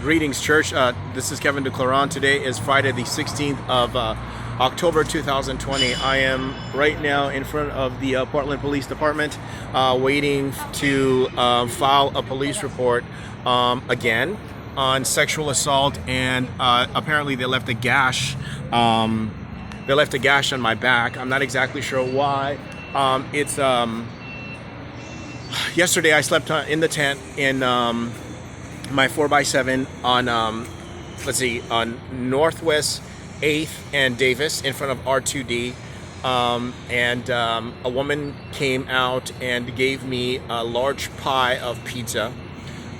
Greetings, church. This is Kevin Duclairon. Today is Friday, the 16th of October 2020. I am right now in front of the Portland Police Department, waiting to file a police report again on sexual assault, and apparently they left a gash. They left a gash on my back. I'm not exactly sure why. It's Yesterday I slept in the tent in my 4x7 on on Northwest 8th and Davis in front of R2D, and a woman came out and gave me a large pie of pizza,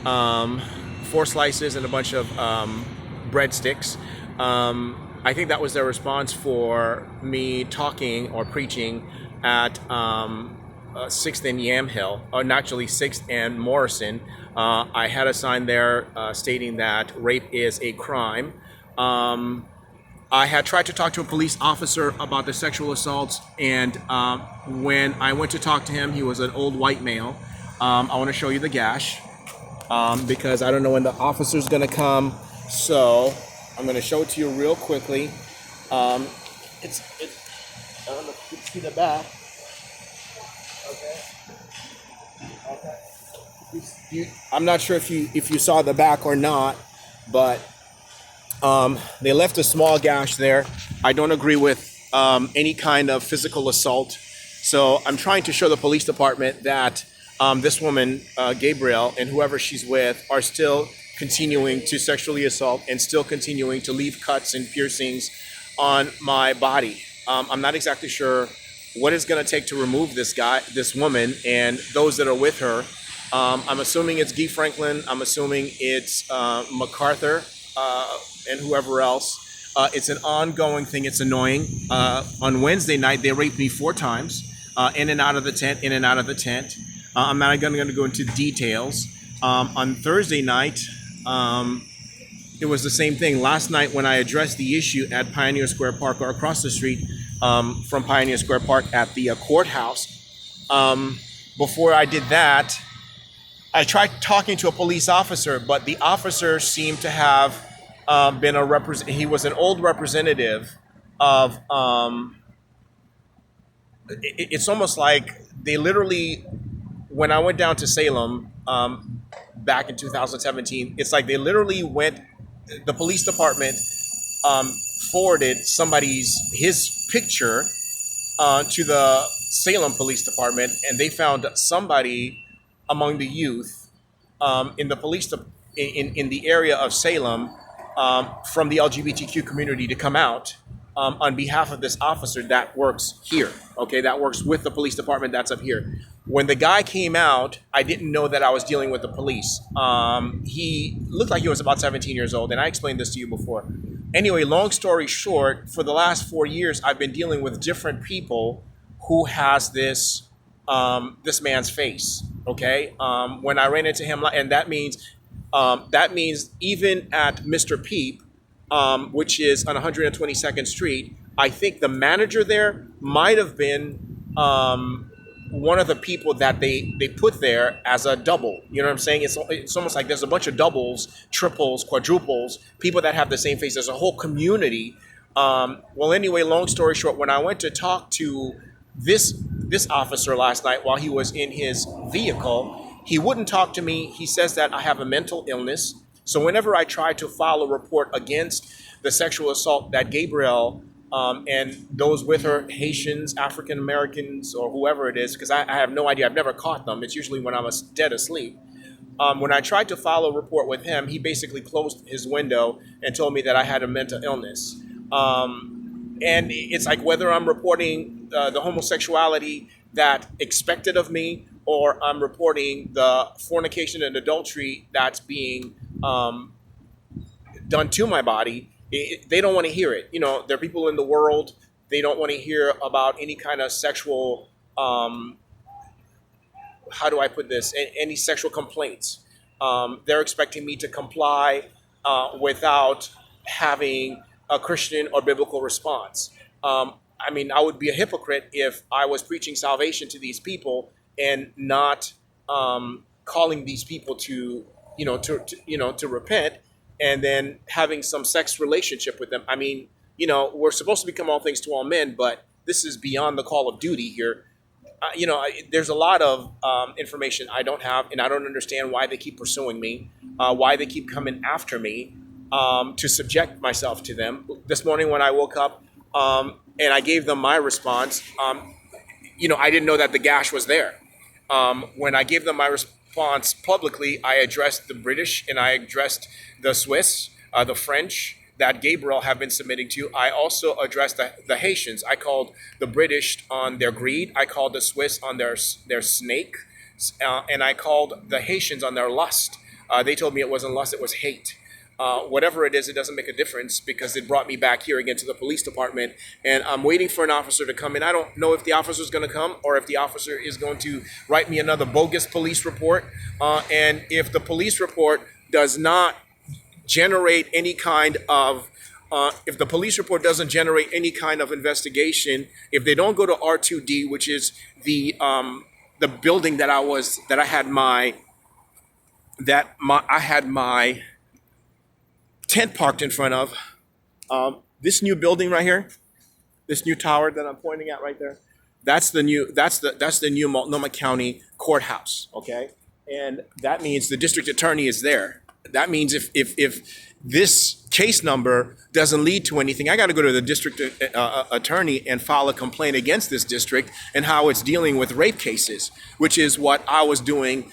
4 slices and a bunch of breadsticks. I think that was their response for me talking or preaching at 6th and Yamhill, or actually 6th and Morrison. I had a sign there stating that rape is a crime. I had tried to talk to a police officer about the sexual assaults, and when I went to talk to him, he was an old white male. I want to show you the gash because I don't know when the officer's going to come, so I'm going to show it to you real quickly. It's I don't know if you can see the back. Okay. I'm not sure if you saw the back or not, but they left a small gash there. I don't agree with any kind of physical assault, so I'm trying to show the police department that this woman, Gabrielle, and whoever she's with are still continuing to sexually assault and still continuing to leave cuts and piercings on my body. I'm not exactly sure what it's going to take to remove this woman, and those that are with her. I'm assuming it's Guy Franklin. I'm assuming it's MacArthur and whoever else. It's an ongoing thing. It's annoying. On Wednesday night, they raped me 4 times, in and out of the tent, in and out of the tent. I'm not going to go into details. On Thursday night, it was the same thing. Last night, when I addressed the issue at Pioneer Square Park, or across the street from Pioneer Square Park at the courthouse, before I did that, I tried talking to a police officer, but the officer seemed to have been he was an old representative of, it's almost like they literally, when I went down to Salem back in 2017, it's like they literally the police department forwarded his picture to the Salem Police Department, and they found somebody among the youth in the in the area of Salem from the LGBTQ community to come out on behalf of this officer that works here. Okay, that works with the police department that's up here. When the guy came out, I didn't know that I was dealing with the police. He looked like he was about 17 years old, and I explained this to you before. Anyway, long story short, for the last 4 years, I've been dealing with different people who has this man's face. Okay, when I ran into him, and that means even at Mr. Peep, which is on 122nd Street, I think the manager there might have been one of the people that they put there as a double. You know what I'm saying? It's almost like there's a bunch of doubles, triples, quadruples, people that have the same face. There's a whole community. Well, anyway, long story short, when I went to talk to this officer last night while he was in his vehicle, he wouldn't talk to me. He says that I have a mental illness. So whenever I try to file a report against the sexual assault that Gabrielle and those with her, Haitians, African Americans, or whoever it is, because I have no idea. I've never caught them. It's usually when I'm dead asleep. When I tried to file a report with him, he basically closed his window and told me that I had a mental illness. And it's like whether I'm reporting the homosexuality that expected of me, or I'm reporting the fornication and adultery that's being done to my body, they don't want to hear it. You know, there are people in the world, they don't want to hear about any kind of sexual, how do I put this, any sexual complaints. They're expecting me to comply without having a Christian or biblical response. I mean, I would be a hypocrite if I was preaching salvation to these people and not calling these people to repent and then having some sex relationship with them. I mean, we're supposed to become all things to all men, but this is beyond the call of duty here. There's a lot of information I don't have, and I don't understand why they keep pursuing me, why they keep coming after me, to subject myself to them. This morning when I woke up, and I gave them my response, I didn't know that the gash was there. When I gave them my response publicly, I addressed the British and I addressed the Swiss, the French that Gabriel have been submitting to. I also addressed the Haitians. I called the British on their greed. I called the Swiss on their snake, and I called the Haitians on their lust. They told me it wasn't lust, it was hate. Whatever it is, it doesn't make a difference because it brought me back here again to the police department. And I'm waiting for an officer to come in. I don't know if the officer is going to come or if the officer is going to write me another bogus police report. And if the police report does not generate any kind of if the police report doesn't generate any kind of investigation, if they don't go to R2D, which is the building that I had my tent parked in front of, this new building right here, this new tower that I'm pointing at right there, that's the new Multnomah County courthouse. Okay, and that means the district attorney is there. That means if this case number doesn't lead to anything, I got to go to the district attorney and file a complaint against this district and how it's dealing with rape cases, which is what I was doing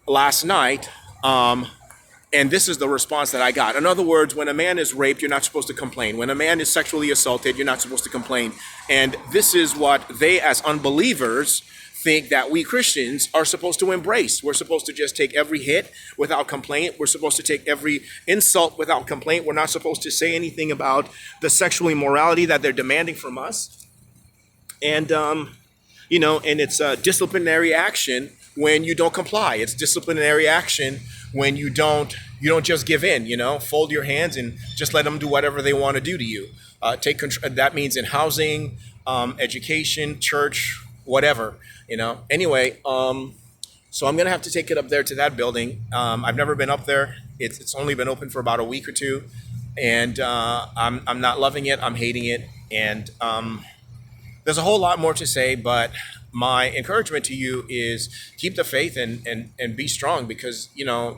last night. And this is the response that I got. In other words, when a man is raped, you're not supposed to complain. When a man is sexually assaulted, you're not supposed to complain. And this is what they, as unbelievers, think that we Christians are supposed to embrace. We're supposed to just take every hit without complaint. We're supposed to take every insult without complaint. We're not supposed to say anything about the sexual immorality that they're demanding from us. And, and it's a disciplinary action when you don't comply. It's disciplinary action when you don't just give in, fold your hands and just let them do whatever they want to do to you. Take control. That means in housing, education, church, whatever, Anyway, so I'm going to have to take it up there to that building. I've never been up there. It's only been open for about a week or two. And I'm not loving it. I'm hating it. And there's a whole lot more to say, but my encouragement to you is keep the faith and be strong, because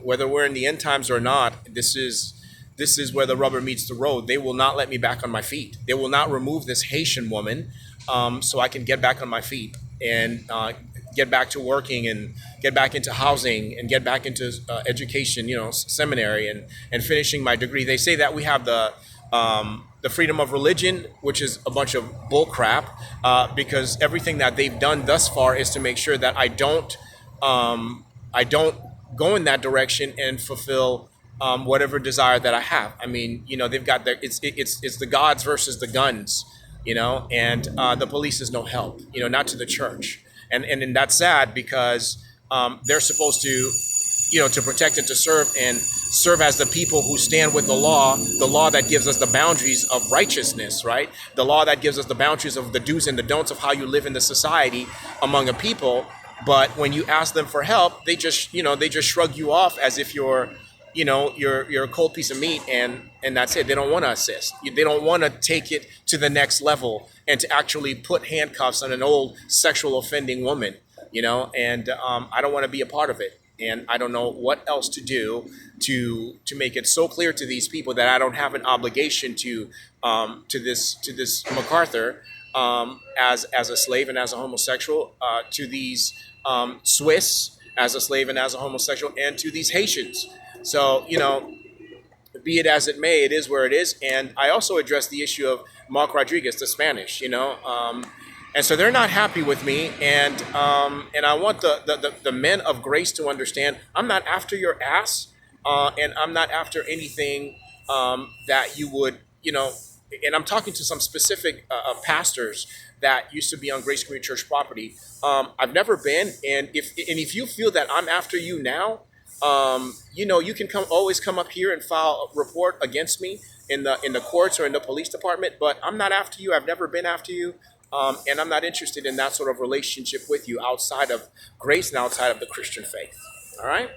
whether we're in the end times or not, this is where the rubber meets the road. They will not let me back on my feet. They will not remove this Haitian woman, so I can get back on my feet and get back to working and get back into housing and get back into education, seminary and finishing my degree. They say that we have the freedom of religion, which is a bunch of bull crap, because everything that they've done thus far is to make sure that I don't go in that direction and fulfill whatever desire that I have. I mean, they've got it's the gods versus the guns, and the police is no help, not to the church, and that's sad because they're supposed to, to protect and to serve as the people who stand with the law that gives us the boundaries of righteousness, right? The law that gives us the boundaries of the do's and the don'ts of how you live in the society among a people. But when you ask them for help, they just shrug you off as if you're a cold piece of meat, and that's it. They don't want to assist. They don't want to take it to the next level and to actually put handcuffs on an old sexual offending woman, and I don't want to be a part of it. And I don't know what else to do to make it so clear to these people that I don't have an obligation to this MacArthur as a slave and as a homosexual, to these Swiss as a slave and as a homosexual, and to these Haitians. So, be it as it may, it is where it is. And I also addressed the issue of Mark Rodriguez, the Spanish, and so they're not happy with me, and I want the men of grace to understand I'm not after your ass, and I'm not after anything that you would, and I'm talking to some specific pastors that used to be on Grace Community Church property. I've never been, and if you feel that I'm after you now, you can always come up here and file a report against me in the courts or in the police department, but I'm not after you. I've never been after you. And I'm not interested in that sort of relationship with you outside of grace and outside of the Christian faith. All right?